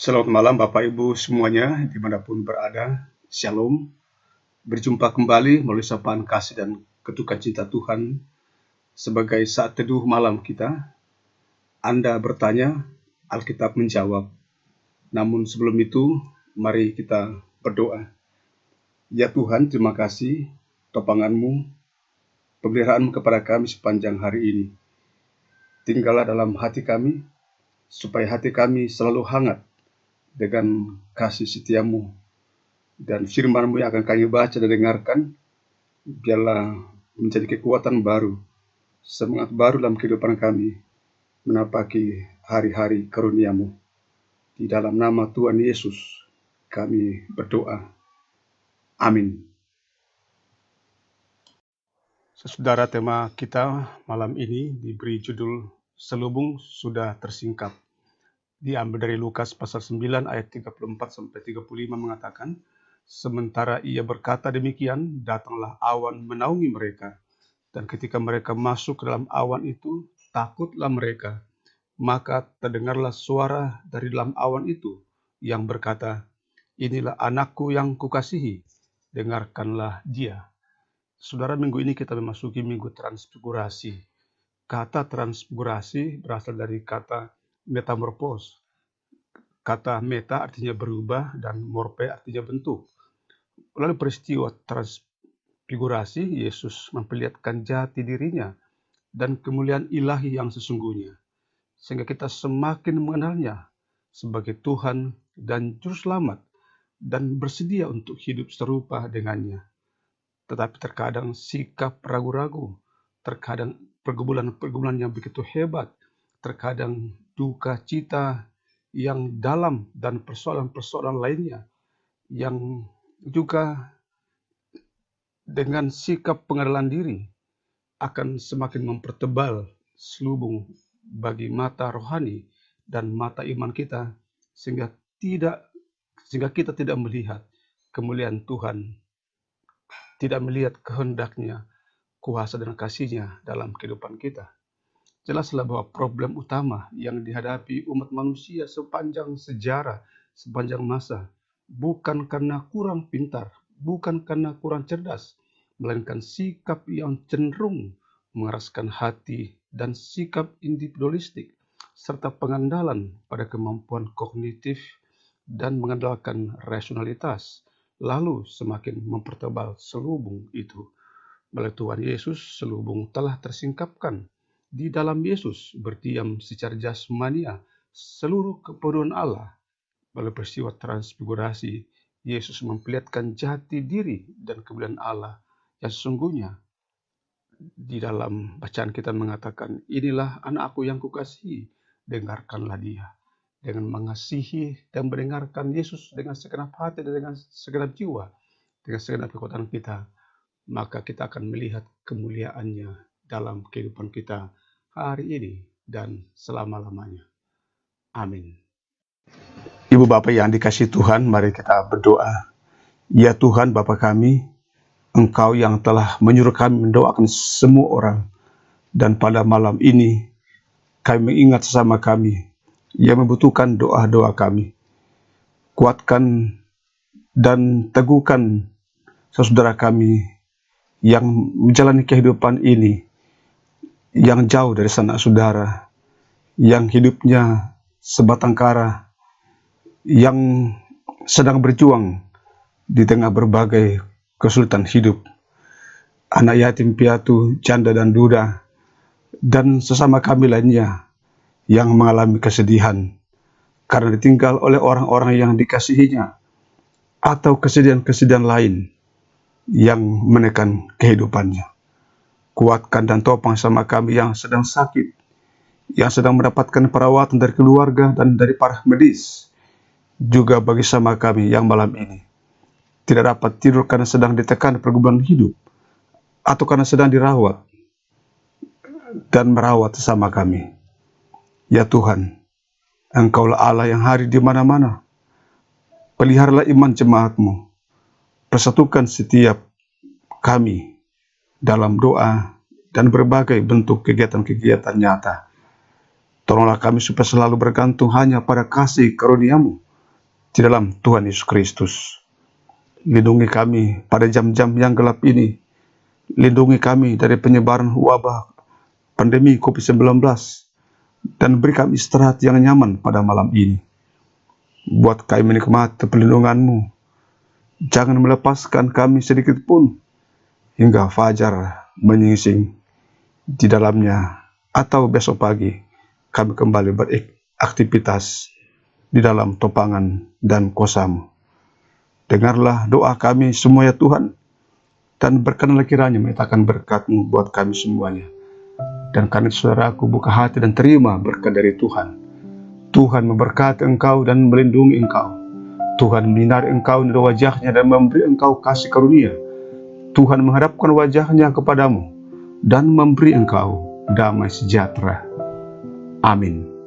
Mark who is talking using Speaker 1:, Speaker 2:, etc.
Speaker 1: Selamat malam Bapak Ibu semuanya dimanapun berada. Shalom. Berjumpa kembali melalui sapaan kasih dan ketukan cinta Tuhan sebagai saat teduh malam kita. Anda bertanya, Alkitab menjawab. Namun sebelum itu, mari kita berdoa. Ya Tuhan, terima kasih topangan-Mu, pemeliharaan-Mu kepada kami sepanjang hari ini. Tinggallah dalam hati kami, supaya hati kami selalu hangat dengan kasih setia-Mu, dan firman-Mu yang akan kami baca dan dengarkan, biarlah menjadi kekuatan baru, semangat baru dalam kehidupan kami, menapaki hari-hari karunia-Mu. Di dalam nama Tuhan Yesus, kami berdoa. Amin. Saudara, tema kita malam ini diberi judul Selubung Sudah Tersingkap. Diambil dari Lukas pasal 9 ayat 34-35 mengatakan, sementara ia berkata demikian, datanglah awan menaungi mereka. Dan ketika mereka masuk ke dalam awan itu, takutlah mereka. Maka terdengarlah suara dari dalam awan itu yang berkata, inilah anakku yang kukasihi, dengarkanlah dia. Saudara, minggu ini kita memasuki minggu transfigurasi. Kata transfigurasi berasal dari kata metamorphos. Kata meta artinya berubah dan morphe artinya bentuk. Lalu peristiwa transfigurasi, Yesus memperlihatkan jati dirinya dan kemuliaan ilahi yang sesungguhnya, sehingga kita semakin mengenalnya sebagai Tuhan dan Juru Selamat dan bersedia untuk hidup serupa dengannya. Tetapi terkadang sikap ragu-ragu, terkadang pergumulan-pergumulan yang begitu hebat, terkadang duka cita yang dalam dan persoalan-persoalan lainnya yang juga dengan sikap pengenalan diri akan semakin mempertebal selubung bagi mata rohani dan mata iman kita, sehingga kita tidak melihat kemuliaan Tuhan, tidak melihat kehendaknya, kuasa dan kasih-Nya dalam kehidupan kita. Jelaslah bahwa problem utama yang dihadapi umat manusia sepanjang sejarah, sepanjang masa, bukan karena kurang pintar, bukan karena kurang cerdas, melainkan sikap yang cenderung mengeraskan hati dan sikap individualistik, serta pengandalan pada kemampuan kognitif dan mengandalkan rasionalitas, lalu semakin mempertebal selubung itu. Melalui Tuhan Yesus, selubung telah tersingkapkan. Di dalam Yesus berdiam secara jasmania seluruh kepenuhan Allah. Melalui peristiwa transfigurasi, Yesus memperlihatkan jati diri dan kemuliaan Allah yang sesungguhnya. Di dalam bacaan kita mengatakan, inilah anakku yang kukasihi, dengarkanlah dia. Dengan mengasihi dan mendengarkan Yesus dengan segenap hati dan dengan segenap jiwa, dengan segenap kekuatan kita, maka kita akan melihat kemuliaannya dalam kehidupan kita hari ini dan selama-lamanya. Amin. Ibu Bapak yang dikasihi Tuhan, mari kita berdoa. Ya Tuhan Bapa kami, Engkau yang telah menyuruh kami mendoakan semua orang, dan pada malam ini kami mengingat sesama kami yang membutuhkan doa-doa kami. Kuatkan dan teguhkan saudara kami yang menjalani kehidupan ini, yang jauh dari sanak saudara, yang hidupnya sebatang kara, yang sedang berjuang di tengah berbagai kesulitan hidup, anak yatim piatu, janda dan duda, dan sesama kami lainnya yang mengalami kesedihan karena ditinggal oleh orang-orang yang dikasihinya, atau kesedihan-kesedihan lain yang menekan kehidupannya. Kuatkan dan topang sama kami yang sedang sakit, yang sedang mendapatkan perawatan dari keluarga dan dari para medis. Juga bagi sama kami yang malam ini tidak dapat tidur karena sedang ditekan pergumulan hidup, atau karena sedang dirawat dan merawat sesama kami. Ya Tuhan, Engkaulah Allah yang hadir di mana-mana. Peliharalah iman jemaat-Mu. Persatukan setiap kami dalam doa dan berbagai bentuk kegiatan-kegiatan nyata. Tolonglah kami supaya selalu bergantung hanya pada kasih karunia-Mu di dalam Tuhan Yesus Kristus. Lindungi kami pada jam-jam yang gelap ini. Lindungi kami dari penyebaran wabah pandemi COVID-19 dan beri kami istirahat yang nyaman pada malam ini. Buat kami menikmati perlindungan-Mu. Jangan melepaskan kami sedikit pun hingga fajar menyingsing di dalamnya, atau besok pagi kami kembali beraktivitas di dalam topangan dan kuasa-Mu. Dengarlah doa kami semua ya Tuhan, dan berkenanlah kiranya menyatakan berkat-Mu buat kami semuanya. Dan karena saudaraku buka hati dan terima berkat dari Tuhan. Tuhan memberkati engkau dan melindungi engkau. Tuhan menyinari engkau dari wajahnya dan memberi engkau kasih karunia. Tuhan menghadapkan wajahnya kepadamu dan memberi engkau damai sejahtera. Amin.